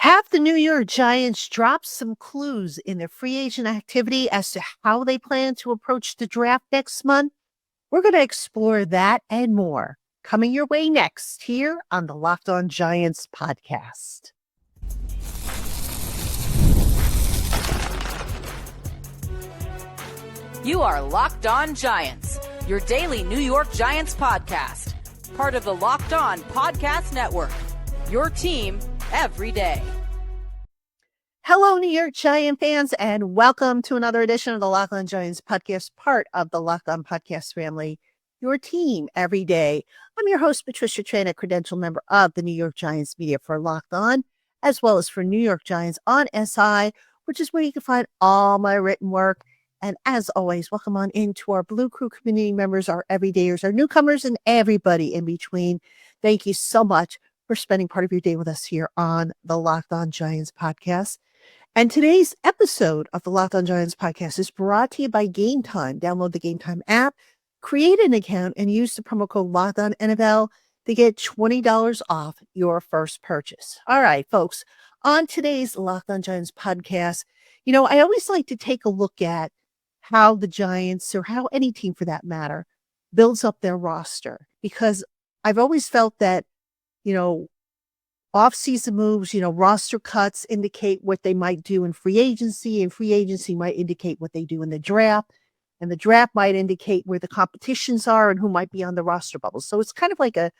Have the New York Giants dropped some clues in their free agent activity as to how they plan to approach the draft next month? We're going to explore that and more coming your way next here on the Locked On Giants podcast. You are Locked On Giants, your daily New York Giants podcast, part of the Locked On Podcast Network, your team every day. Hello, New York Giant fans, and welcome to another edition of the Locked On Giants podcast, part of the Locked On Podcast family, your team every day. I'm your host, Patricia Tran, a credential member of the New York Giants media for Locked On, as well as for New York Giants on SI, which is where you can find all my written work. And as always, welcome on into our Blue Crew community members, our everydayers, our newcomers, and everybody in between. Thank you so much for spending part of your day with us here on the Locked On Giants podcast. And today's episode of the Locked On Giants podcast is brought to you by Game Time. Download the Game Time app, create an account, and use the promo code LOCKEDONNFL to get $20 off your first purchase. All right, folks, on today's Locked On Giants podcast, I always like to take a look at how the Giants, or how any team for that matter, builds up their roster. Because I've always felt that, off-season moves, roster cuts indicate what they might do in free agency, and free agency might indicate what they do in the draft, and the draft might indicate where the competitions are and who might be on the roster bubble. So it's kind of like a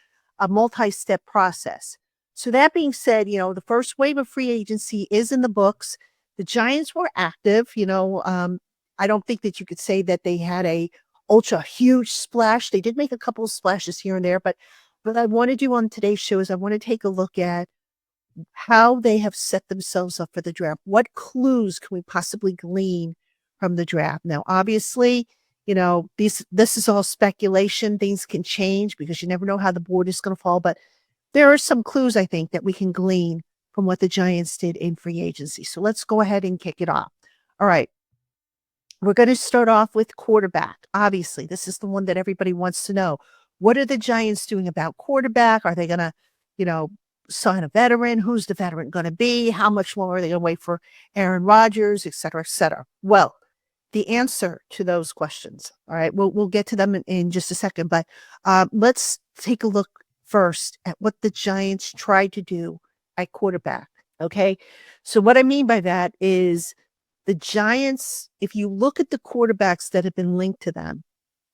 multi-step process. So that being said, the first wave of free agency is in the books. The Giants were active, I don't think that you could say that they had a ultra huge splash. They did make a couple of splashes here and there, but what I want to do on today's show is I want to take a look at how they have set themselves up for the draft. What clues can we possibly glean from the draft? Now, obviously, this is all speculation. Things can change because you never know how the board is going to fall, but there are some clues, I think, that we can glean from what the Giants did in free agency. So let's go ahead and kick it off. All right. We're going to start off with quarterback. Obviously, this is the one that everybody wants to know. What are the Giants doing about quarterback? Are they going to, sign a veteran? Who's the veteran going to be? How much longer are they going to wait for Aaron Rodgers, et cetera, et cetera? Well, the answer to those questions, all right, we'll get to them in just a second, but let's take a look first at what the Giants tried to do at quarterback, okay? So what I mean by that is the Giants, if you look at the quarterbacks that have been linked to them,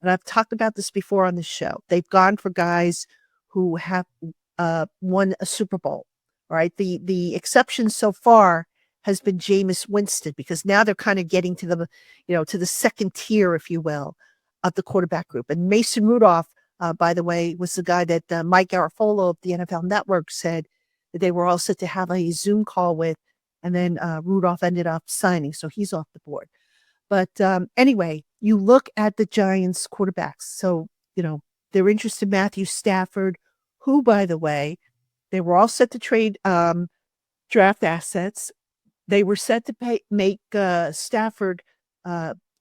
and I've talked about this before on the show, they've gone for guys who have won a Super Bowl. All right. The exception so far has been Jameis Winston, because now they're kind of getting to the second tier, if you will, of the quarterback group. And Mason Rudolph, by the way, was the guy that Mike Garafolo of the NFL Network said that they were all set to have a Zoom call with. And then Rudolph ended up signing, so he's off the board. But anyway, you look at the Giants quarterbacks. So, they're interested in Matthew Stafford, who, by the way, they were all set to trade draft assets. They were set to make Stafford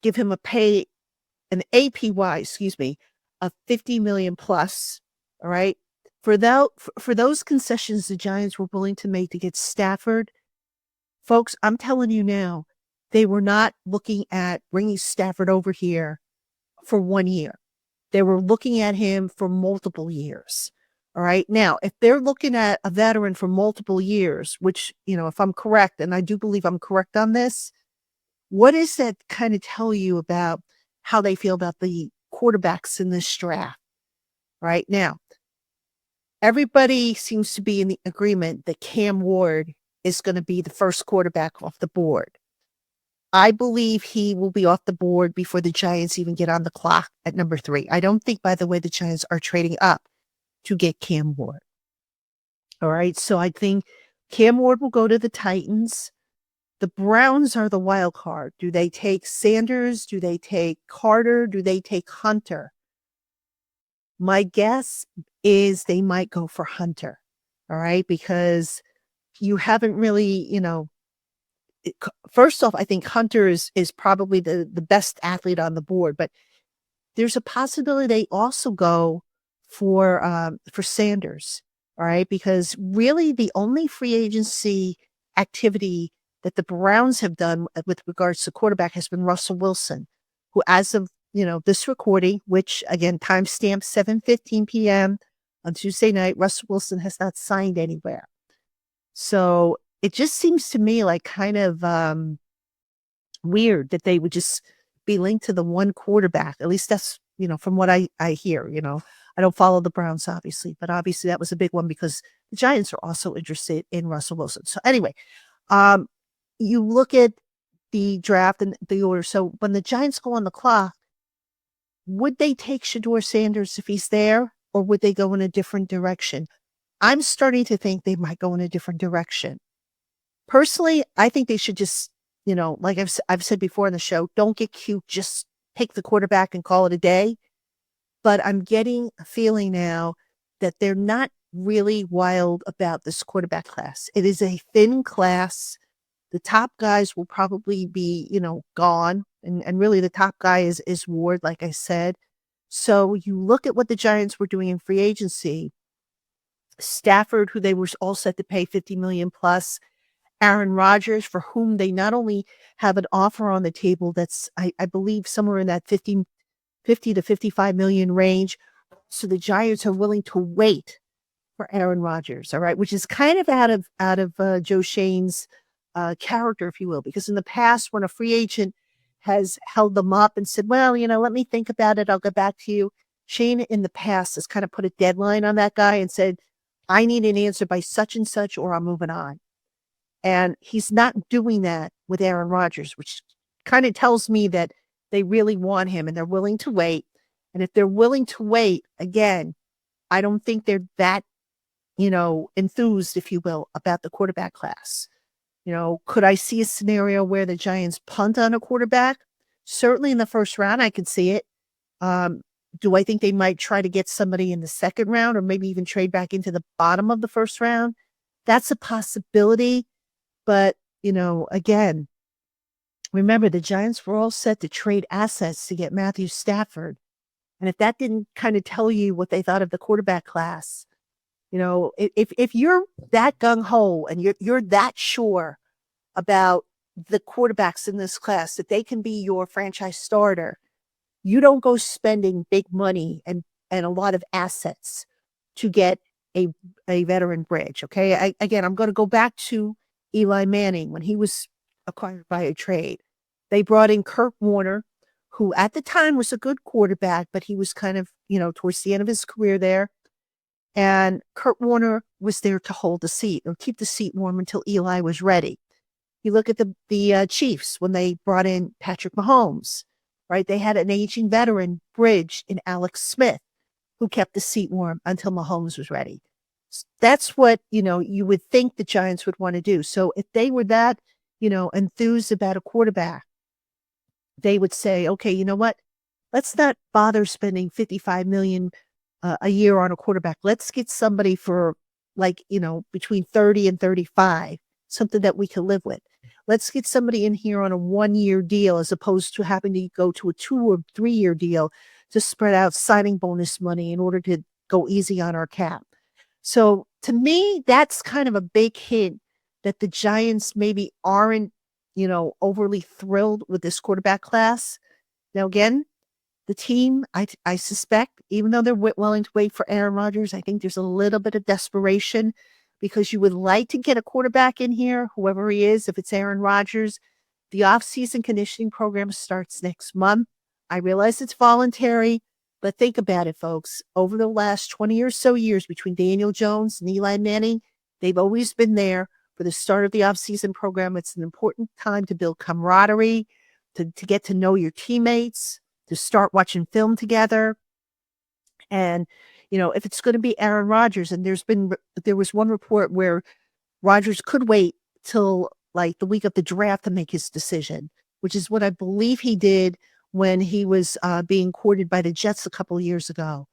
give him an APY, of $50 million plus. All right. For those concessions the Giants were willing to make to get Stafford, folks, I'm telling you now, they were not looking at bringing Stafford over here for 1 year. They were looking at him for multiple years. All right. Now, if they're looking at a veteran for multiple years, which, if I'm correct, and I do believe I'm correct on this, what does that kind of tell you about how they feel about the quarterbacks in this draft? Right now, everybody seems to be in the agreement that Cam Ward is going to be the first quarterback off the board. I believe he will be off the board before the Giants even get on the clock at number 3. I don't think, by the way, the Giants are trading up to get Cam Ward. All right. So I think Cam Ward will go to the Titans. The Browns are the wild card. Do they take Sanders? Do they take Carter? Do they take Hunter? My guess is they might go for Hunter. All right. Because you haven't really, first off, I think Hunter is probably the best athlete on the board, but there's a possibility they also go for Sanders. All right. Because really the only free agency activity that the Browns have done with regards to quarterback has been Russell Wilson, who as of, this recording, which again, timestamp 7:15 p.m. on Tuesday night, Russell Wilson has not signed anywhere. So it just seems to me like kind of weird that they would just be linked to the one quarterback. At least that's, from what I hear, I don't follow the Browns, obviously, but obviously that was a big one because the Giants are also interested in Russell Wilson. So anyway, you look at the draft and the order. So when the Giants go on the clock, would they take Shedeur Sanders if he's there, or would they go in a different direction? I'm starting to think they might go in a different direction. Personally, I think they should just, like I've said before in the show, don't get cute. Just take the quarterback and call it a day. But I'm getting a feeling now that they're not really wild about this quarterback class. It is a thin class. The top guys will probably be, gone. And really the top guy is Ward, like I said. So you look at what the Giants were doing in free agency. Stafford, who they were all set to pay $50 million plus. Aaron Rodgers, for whom they not only have an offer on the table that's, I believe, somewhere in that 50 to 55 million range. So the Giants are willing to wait for Aaron Rodgers, all right, which is kind of out of Joe Shane's character, if you will, because in the past, when a free agent has held them up and said, well, let me think about it, I'll get back to you. Shane in the past has kind of put a deadline on that guy and said, I need an answer by such and such, or I'm moving on. And he's not doing that with Aaron Rodgers, which kind of tells me that they really want him and they're willing to wait. And if they're willing to wait, again, I don't think they're that, enthused, if you will, about the quarterback class. Could I see a scenario where the Giants punt on a quarterback? Certainly in the first round, I could see it. Do I think they might try to get somebody in the second round or maybe even trade back into the bottom of the first round? That's a possibility. But, again, remember the Giants were all set to trade assets to get Matthew Stafford. And if that didn't kind of tell you what they thought of the quarterback class, if you're that gung-ho and you're that sure about the quarterbacks in this class that they can be your franchise starter, you don't go spending big money and a lot of assets to get a veteran bridge. Okay. I'm going to go back to Eli Manning when he was acquired by a trade. They brought in Kurt Warner, who at the time was a good quarterback, but he was kind of, towards the end of his career there. And Kurt Warner was there to hold the seat or keep the seat warm until Eli was ready. You look at the Chiefs when they brought in Patrick Mahomes, right? They had an aging veteran bridge in Alex Smith who kept the seat warm until Mahomes was ready. That's what, you would think the Giants would want to do. So if they were that, enthused about a quarterback, they would say, okay, you know what? Let's not bother spending $55 million a year on a quarterback. Let's get somebody for between 30 and 35, something that we can live with. Let's get somebody in here on a 1-year deal as opposed to having to go to a 2 or 3 year deal to spread out signing bonus money in order to go easy on our cap. So to me, that's kind of a big hint that the Giants maybe aren't, overly thrilled with this quarterback class. Now, again, the team, I suspect, even though they're willing to wait for Aaron Rodgers, I think there's a little bit of desperation because you would like to get a quarterback in here, whoever he is. If it's Aaron Rodgers, the offseason conditioning program starts next month. I realize it's voluntary, but think about it, folks. Over the last 20 or so years between Daniel Jones and Eli Manning, they've always been there for the start of the offseason program. It's an important time to build camaraderie, to get to know your teammates, to start watching film together. And, if it's going to be Aaron Rodgers, and there was one report where Rodgers could wait till the week of the draft to make his decision, which is what I believe he did when he was being courted by the Jets a couple of years ago.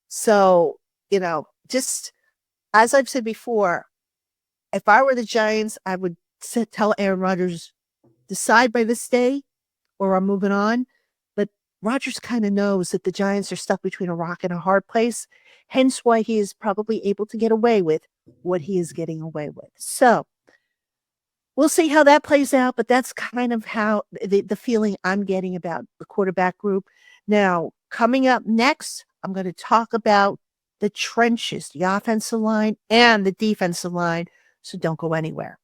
So, just as I've said before, if I were the Giants, I would tell Aaron Rodgers, decide by this day or I'm moving on. But Rodgers kind of knows that the Giants are stuck between a rock and a hard place, hence why he is probably able to get away with what he is getting away with. So We'll see how that plays out, but that's kind of how the feeling I'm getting about the quarterback group. Now, coming up next, I'm going to talk about the trenches, the offensive line and the defensive line. So don't go anywhere.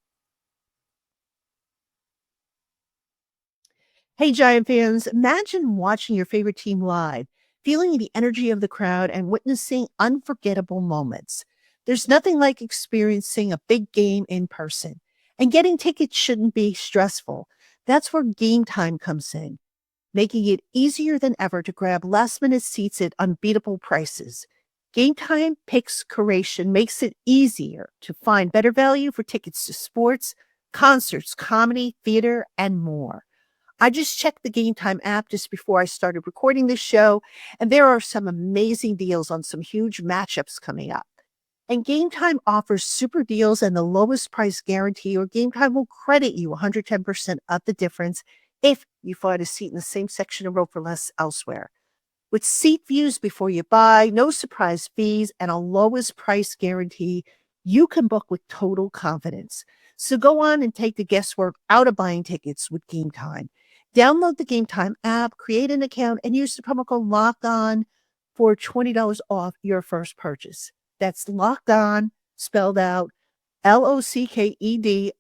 Hey, Giant fans, imagine watching your favorite team live, feeling the energy of the crowd and witnessing unforgettable moments. There's nothing like experiencing a big game in person, and getting tickets shouldn't be stressful. That's where game time comes in, making it easier than ever to grab last minute seats at unbeatable prices. Game Time Picks Curation makes it easier to find better value for tickets to sports, concerts, comedy, theater, and more. I just checked the Game Time app just before I started recording this show, and there are some amazing deals on some huge matchups coming up. And Game Time offers super deals and the lowest price guarantee, or Game Time will credit you 110% of the difference if you find a seat in the same section of row for less elsewhere. With seat views before you buy, no surprise fees, and a lowest price guarantee, you can book with total confidence. So go on and take the guesswork out of buying tickets with Game Time. Download the Game Time app, create an account, and use the promo code Locked On for $20 off your first purchase. That's Locked On, spelled out LOCKEDON,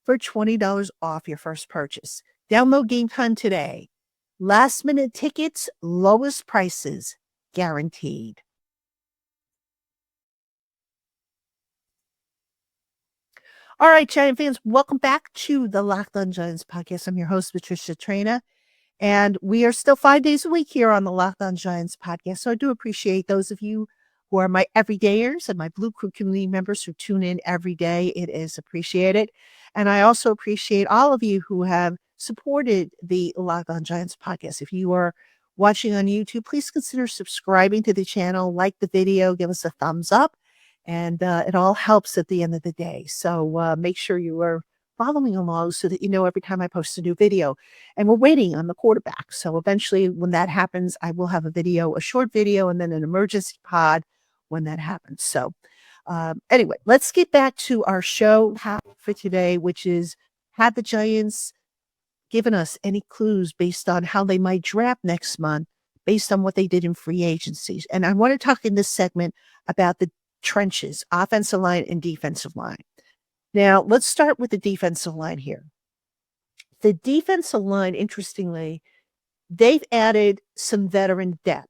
for $20 off your first purchase. Download Game Time today. Last minute tickets, lowest prices, guaranteed. All right, Giant fans, welcome back to the Locked On Giants podcast. I'm your host, Patricia Traina, and we are still 5 days a week here on the Locked On Giants podcast. So I do appreciate those of you who are my everydayers and my Blue Crew community members who tune in every day. It is appreciated. And I also appreciate all of you who have supported the Locked On Giants podcast. If you are watching on YouTube, please consider subscribing to the channel, like the video, give us a thumbs up, and it all helps at the end of the day. So make sure you are following along so that you know every time I post a new video. And we're waiting on the quarterback. So eventually, when that happens, I will have a video, a short video, and then an emergency pod when that happens. So anyway, let's get back to our show for today, which is, have the Giants given us any clues based on how they might draft next month, based on what they did in free agencies? And I want to talk in this segment about the trenches, offensive line and defensive line. Now, let's start with the defensive line here. The defensive line, interestingly, they've added some veteran depth.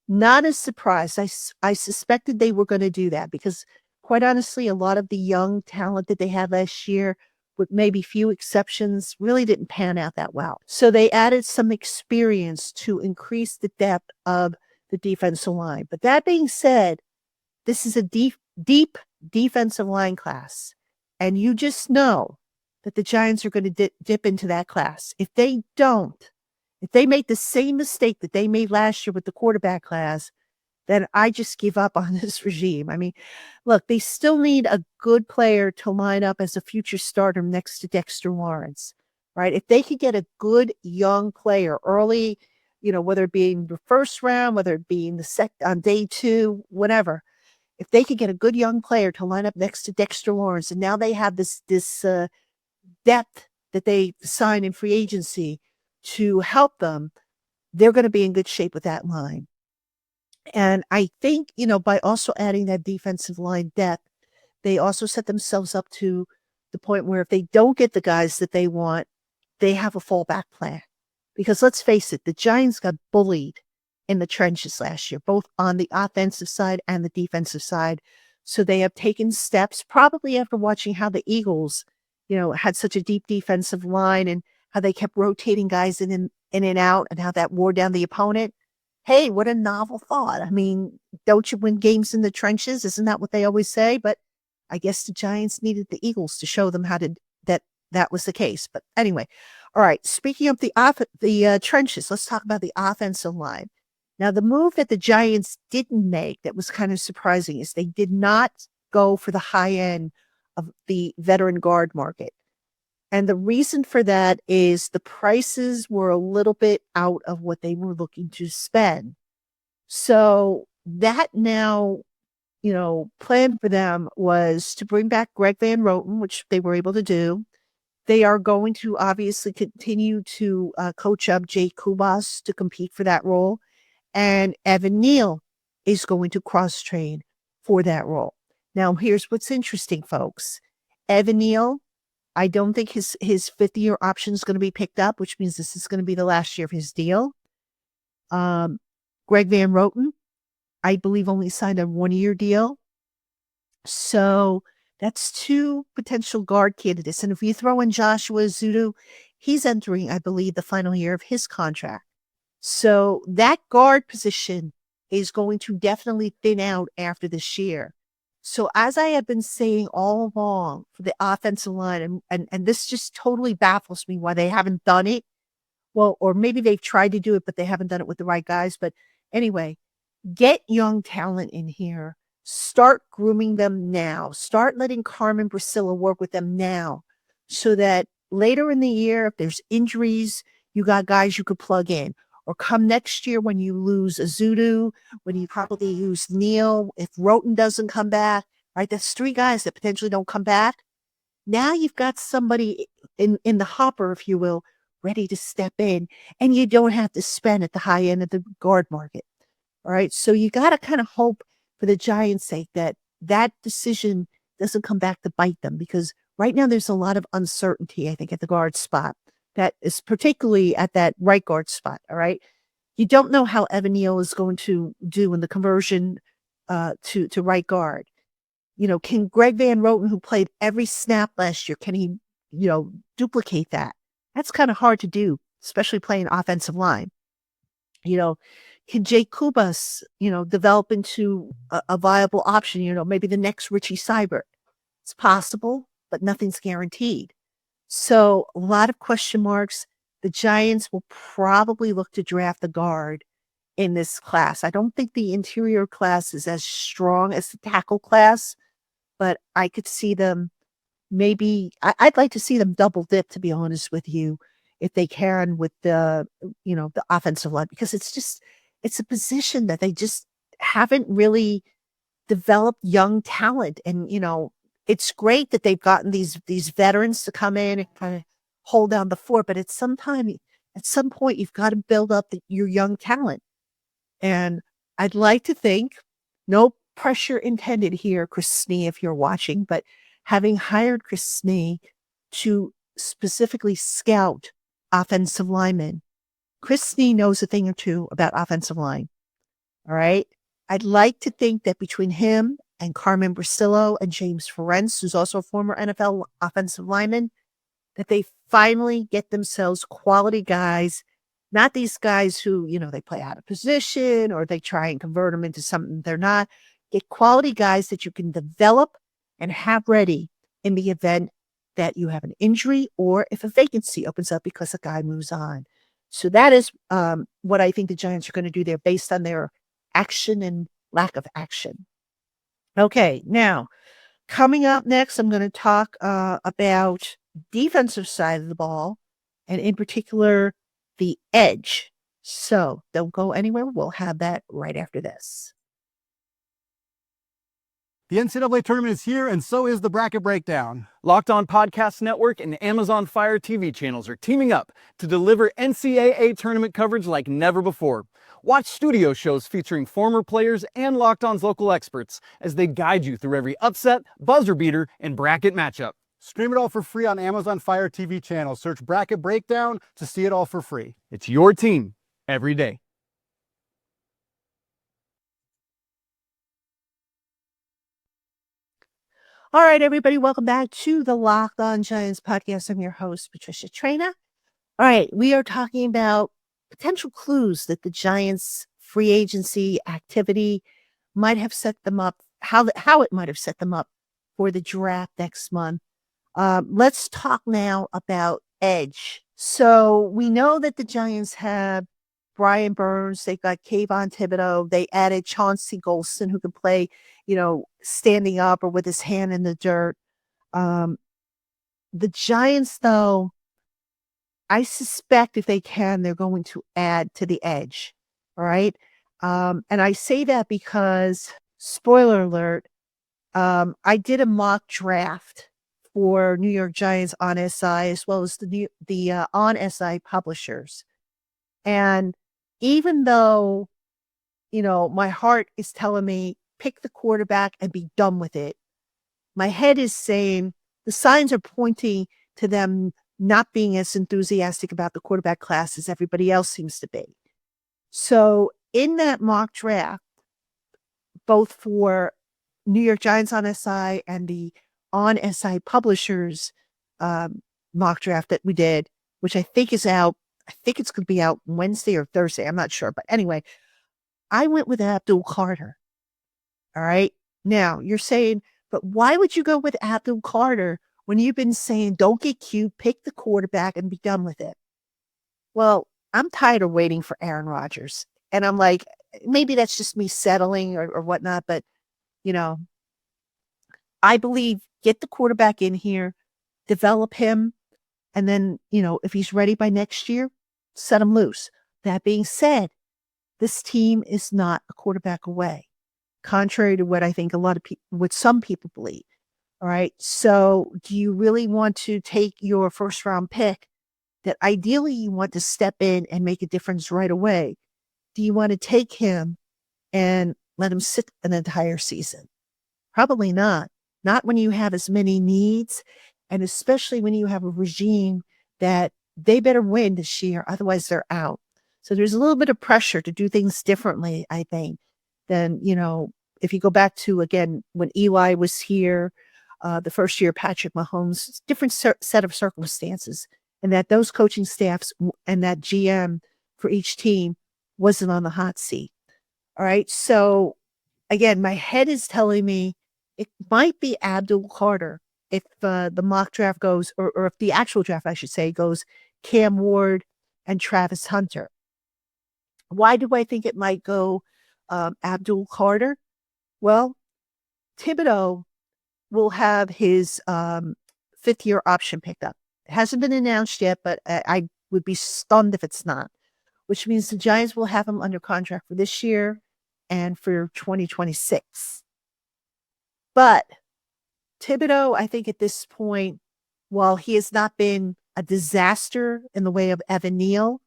Not as surprised. I suspected they were going to do that because, quite honestly, a lot of the young talent that they had last year, with maybe few exceptions, really didn't pan out that well. So they added some experience to increase the depth of the defensive line. But that being said, this is a deep defensive line class. And you just know that the Giants are going to dip into that class. If they don't, if they make the same mistake that they made last year with the quarterback class, then I just give up on this regime. I mean, look, they still need a good player to line up as a future starter next to Dexter Lawrence, right? If they could get a good young player early, whether it be in the first round, whether it be in the on day 2, whatever, if they could get a good young player to line up next to Dexter Lawrence, and now they have this depth that they sign in free agency to help them, they're going to be in good shape with that line. And I think, by also adding that defensive line depth, they also set themselves up to the point where if they don't get the guys that they want, they have a fallback plan. Because let's face it, the Giants got bullied in the trenches last year, both on the offensive side and the defensive side. So they have taken steps, probably after watching how the Eagles, had such a deep defensive line and how they kept rotating guys in and out and how that wore down the opponent. Hey, what a novel thought. I mean, don't you win games in the trenches? Isn't that what they always say? But I guess the Giants needed the Eagles to show them that was the case. But anyway, all right. Speaking of the trenches, let's talk about the offensive line. Now, the move that the Giants didn't make that was kind of surprising is they did not go for the high end of the veteran guard market. And the reason for that is the prices were a little bit out of what they were looking to spend. So that now plan for them was to bring back Greg Van Roten, which they were able to do. They are going to obviously continue to coach up Jay Kubas to compete for that role. And Evan Neal is going to cross train for that role. Now, here's what's interesting, folks. Evan Neal, I don't think his fifth-year option is going to be picked up, which means this is going to be the last year of his deal. Greg Van Roten, I believe, only signed a one-year deal. So that's two potential guard candidates. And if you throw in Joshua Zudu, he's entering, I believe, the final year of his contract. So that guard position is going to definitely thin out after this year. So as I have been saying all along for the offensive line, and this just totally baffles me why they haven't done it. Well, or maybe they've tried to do it, but they haven't done it with the right guys. But anyway, get young talent in here. Start grooming them now. Start letting Carmen Priscilla work with them now so that later in the year, if there's injuries, you got guys you could plug in. Or come next year when you lose Azudu, when you probably lose Neal, if Roten doesn't come back, right? That's three guys that potentially don't come back. Now you've got somebody in the hopper, if you will, ready to step in, and you don't have to spend at the high end of the guard market. All right. So you got to kind of hope for the Giants' sake that that decision doesn't come back to bite them, because right now there's a lot of uncertainty, I think, at the guard spot. That is particularly at that right guard spot. All right. You don't know how Evan Neal is going to do in the conversion to right guard. Can Greg Van Roten, who played every snap last year, can he, duplicate that? That's kind of hard to do, especially playing offensive line. Can Jay Kubas, develop into a viable option? Maybe the next Richie Seibert. It's possible, but nothing's guaranteed. So a lot of question marks. The Giants will probably look to draft the guard in this class. I don't think the interior class is as strong as the tackle class, but I could see them I'd like to see them double dip, to be honest with you, if they can, with the offensive line, because it's a position that they just haven't really developed young talent. And, it's great that they've gotten these veterans to come in and kind of hold down the fort, but at some point, you've got to build up your young talent. And I'd like to think, no pressure intended here, Chris Snee, if you're watching, but having hired Chris Snee to specifically scout offensive linemen, Chris Snee knows a thing or two about offensive line. All right. I'd like to think that between him and Carmen Brasillo and James Ferencz, who's also a former NFL offensive lineman, that they finally get themselves quality guys, not these guys who, they play out of position or they try and convert them into something they're not. Get quality guys that you can develop and have ready in the event that you have an injury or if a vacancy opens up because a guy moves on. So that is what I think the Giants are going to do there based on their action and lack of action. Okay, now coming up next, I'm going to talk about defensive side of the ball, and in particular, the edge. So don't go anywhere. We'll have that right after this. The NCAA tournament is here, and so is the Bracket Breakdown. Locked On Podcast Network and Amazon Fire TV channels are teaming up to deliver NCAA tournament coverage like never before. Watch studio shows featuring former players and Locked On's local experts as they guide you through every upset, buzzer beater, and bracket matchup. Stream it all for free on Amazon Fire TV channel. Search Bracket Breakdown to see it all for free. It's your team every day. All right, everybody, welcome back to the Locked On Giants podcast. I'm your host, Patricia Traina. All right, we are talking about potential clues that the Giants' free agency activity might have set them up, how it might have set them up for the draft next month. Let's talk now about edge. So we know that the Giants have Brian Burns, they've got Kayvon Thibodeau, they added Chauncey Golston, who can play, standing up or with his hand in the dirt. The Giants, though, I suspect if they can, they're going to add to the edge. All right. And I say that because spoiler alert, I did a mock draft for New York Giants on SI as well as the on SI publishers. And even though, my heart is telling me pick the quarterback and be done with it, my head is saying the signs are pointing to them not being as enthusiastic about the quarterback class as everybody else seems to be. So in that mock draft, both for New York Giants on SI and the on SI publishers mock draft that we did, which I think is out. I think it's going to be out Wednesday or Thursday. I'm not sure. But anyway, I went with Abdul Carter. All right. Now you're saying, but why would you go with Abdul Carter when you've been saying, don't get cute, pick the quarterback and be done with it? Well, I'm tired of waiting for Aaron Rodgers. And I'm like, maybe that's just me settling or whatnot. But, I believe get the quarterback in here, develop him. And then, if he's ready by next year, set him loose. That being said, this team is not a quarterback away, contrary to what I think a lot of people, what some people believe. All right. So do you really want to take your first round pick that ideally you want to step in and make a difference right away? Do you want to take him and let him sit an entire season? Probably not. Not when you have as many needs, and especially when you have a regime that they better win this year, otherwise they're out. So there's a little bit of pressure to do things differently, I think, than, if you go back to, again, when Eli was here, the first year, Patrick Mahomes, different set of circumstances, and that those coaching staffs and that GM for each team wasn't on the hot seat. All right. So again, my head is telling me it might be Abdul Carter if the mock draft goes, or if the actual draft, I should say, goes Cam Ward and Travis Hunter. Why do I think it might go Abdul Carter? Well, Thibodeau will have his 5th-year option picked up. It hasn't been announced yet, but I would be stunned if it's not, which means the Giants will have him under contract for this year and for 2026. But Thibodeau, I think at this point, while he has not been a disaster in the way of Evan Neal,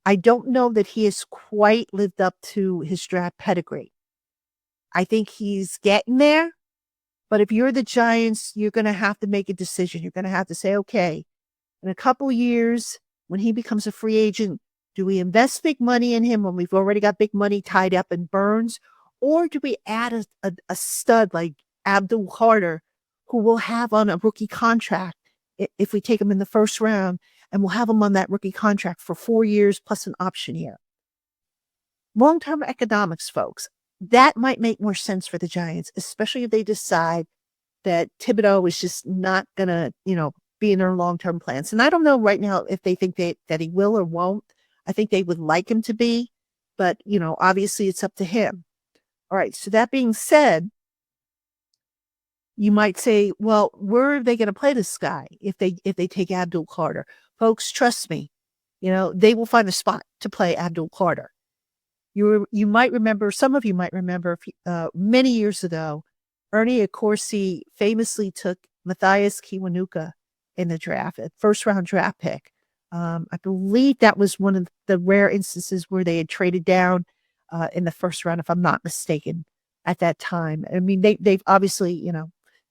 I don't know that he has quite lived up to his draft pedigree. I think he's getting there, but if you're the Giants, you're going to have to make a decision. You're going to have to say, okay, in a couple years, when he becomes a free agent, do we invest big money in him when we've already got big money tied up in Burns? Or do we add a stud like Abdul Carter, who we'll have on a rookie contract if we take him in the first round, and we'll have him on that rookie contract for 4 years plus an option year? Long-term economics, folks, that might make more sense for the Giants, especially if they decide that Thibodeau is just not going to, be in their long-term plans. And I don't know right now if they think that he will or won't. I think they would like him to be, but, obviously it's up to him. All right. So that being said, you might say, well, where are they going to play this guy if they take Abdul Carter? Folks, trust me, they will find a spot to play Abdul Carter. You might remember, some of you might remember many years ago, Ernie Accorsi famously took Matthias Kiwanuka in the draft, a first-round draft pick. I believe that was one of the rare instances where they had traded down in the first round, if I'm not mistaken, at that time. I mean, they've obviously,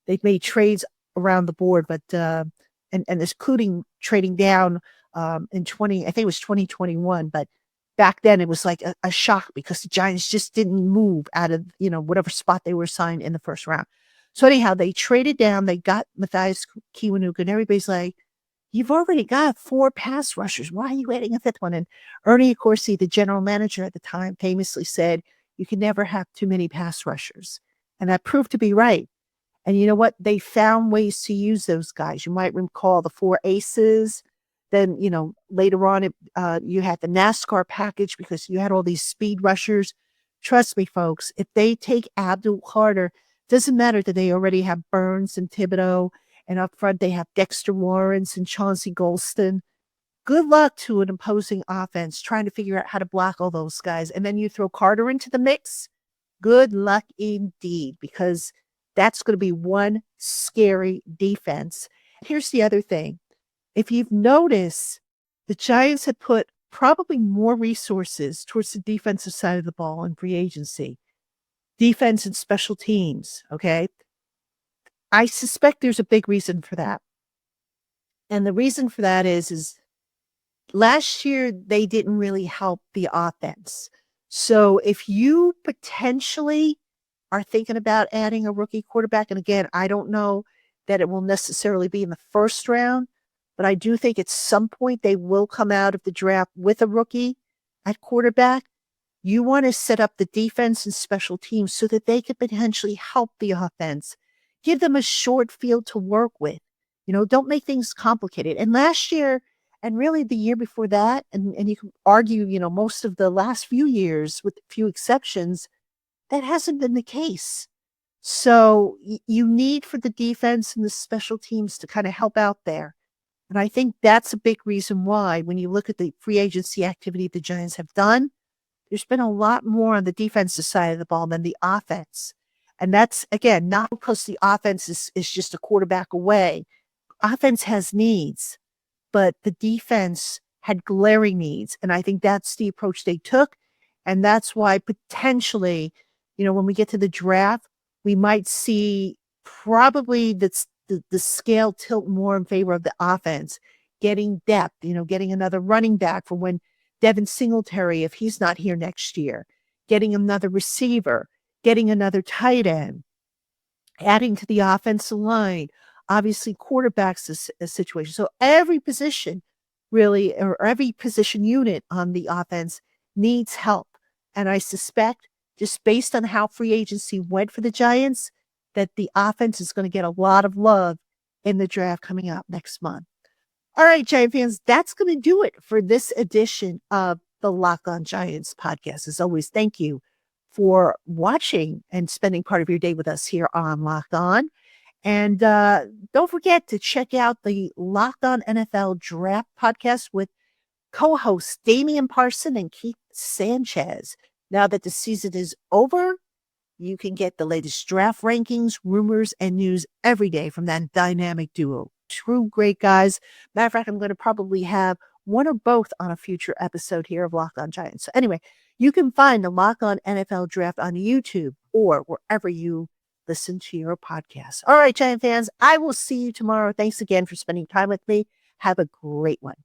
they've made trades around the board, but and including trading down I think it was 2021, but back then it was like a shock because the Giants just didn't move out of, whatever spot they were assigned in the first round. So anyhow, they traded down, they got Matthias Kiwanuka, and everybody's like, you've already got 4 pass rushers. Why are you adding a 5th one? And Ernie Accorsi, the general manager at the time, famously said, you can never have too many pass rushers. And that proved to be right. And you know what? They found ways to use those guys. You might recall the 4 aces. Then, later on, you had the NASCAR package because you had all these speed rushers. Trust me, folks, if they take Abdul Carter, doesn't matter that they already have Burns and Thibodeau, and up front they have Dexter Lawrence and Chauncey Golston. Good luck to an opposing offense trying to figure out how to block all those guys. And then you throw Carter into the mix. Good luck indeed, because that's going to be one scary defense. Here's the other thing. If you've noticed, the Giants have put probably more resources towards the defensive side of the ball in free agency, defense and special teams. Okay. I suspect there's a big reason for that. And the reason for that is last year they didn't really help the offense. So if you potentially are thinking about adding a rookie quarterback, and again, I don't know that it will necessarily be in the first round, but I do think at some point they will come out of the draft with a rookie at quarterback. You want to set up the defense and special teams so that they could potentially help the offense. Give them a short field to work with. Don't make things complicated. And last year, and really the year before that, and you can argue, most of the last few years, with a few exceptions, that hasn't been the case. So you need for the defense and the special teams to kind of help out there. And I think that's a big reason why, when you look at the free agency activity the Giants have done, there's been a lot more on the defensive side of the ball than the offense. And that's, again, not because the offense is just a quarterback away. Offense has needs, but the defense had glaring needs. And I think that's the approach they took. And that's why potentially, when we get to the draft, we might see probably the scale tilt more in favor of the offense, getting depth, getting another running back for when Devin Singletary, if he's not here next year, getting another receiver, getting another tight end, adding to the offensive line. Obviously, quarterback's a situation. So every position really, or every position unit on the offense needs help. And I suspect, just based on how free agency went for the Giants, that the offense is going to get a lot of love in the draft coming up next month. All right, Giant fans, that's going to do it for this edition of the Locked On Giants podcast. As always, thank you for watching and spending part of your day with us here on Locked On. And don't forget to check out the Locked On NFL Draft podcast with co-hosts Damian Parson and Keith Sanchez. Now that the season is over, you can get the latest draft rankings, rumors, and news every day from that dynamic duo. True great guys. Matter of fact, I'm going to probably have one or both on a future episode here of Locked On Giants. So anyway, you can find the Locked On NFL Draft on YouTube or wherever you listen to your podcasts. All right, Giant fans, I will see you tomorrow. Thanks again for spending time with me. Have a great one.